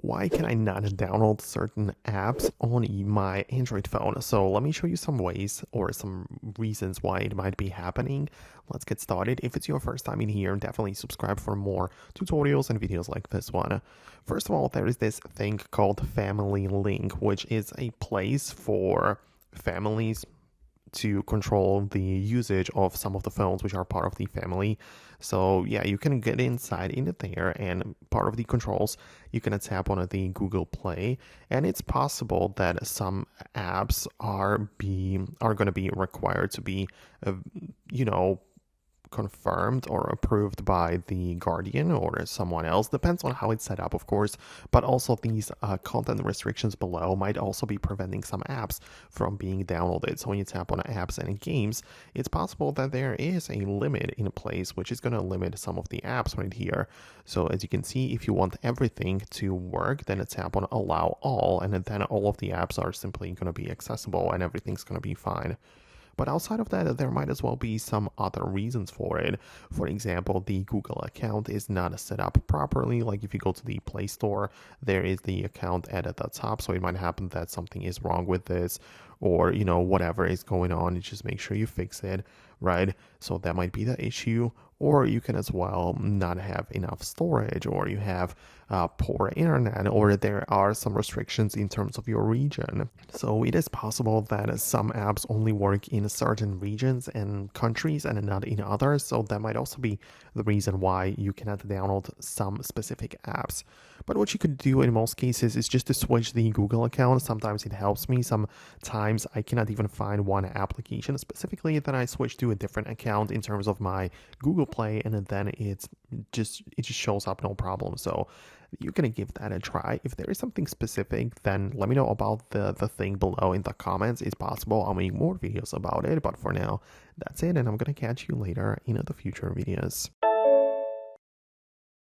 why can I not download certain apps on my Android phone? So let me show you some ways or some reasons why it might be happening. Let's get started. If it's your first time in here, definitely subscribe for more tutorials and videos like this one. First of all, there is this thing called Family Link, which is a place for families to control the usage of some of the phones which are part of the family. So yeah, you can get inside into there, and part of the controls you can tap on the Google Play, and it's possible that some apps are going to be required to be you know confirmed or approved by the guardian or someone else. Depends on how it's set up, of course, but also these content restrictions below might also be preventing some apps from being downloaded. So when you tap on apps and games, it's possible that there is a limit in place which is going to limit some of the apps right here. So as you can see, if you want everything to work, then tap on allow all, and then all of the apps are simply going to be accessible and everything's going to be fine. But outside of that, there might as well be some other reasons for it. For example, the Google account is not set up properly. Like if you go to the Play Store, there is the account at the top. So it might happen that something is wrong with this, or, whatever is going on. You just make sure you fix it, right? So that might be the issue. Or you can as well not have enough storage, or you have poor internet, or there are some restrictions in terms of your region. So it is possible that some apps only work in certain regions and countries and not in others. So that might also be the reason why you cannot download some specific apps. But what you could do in most cases is just to switch the Google account. Sometimes it helps me. Sometimes I cannot even find one application specifically, then I switch to a different account in terms of my Google Play, and then it just shows up no problem. So you're gonna give that a try. If there is something specific, then let me know about the thing below in the comments. It's possible I'll make more videos about it, but for now, that's it, and I'm gonna catch you later in the future videos.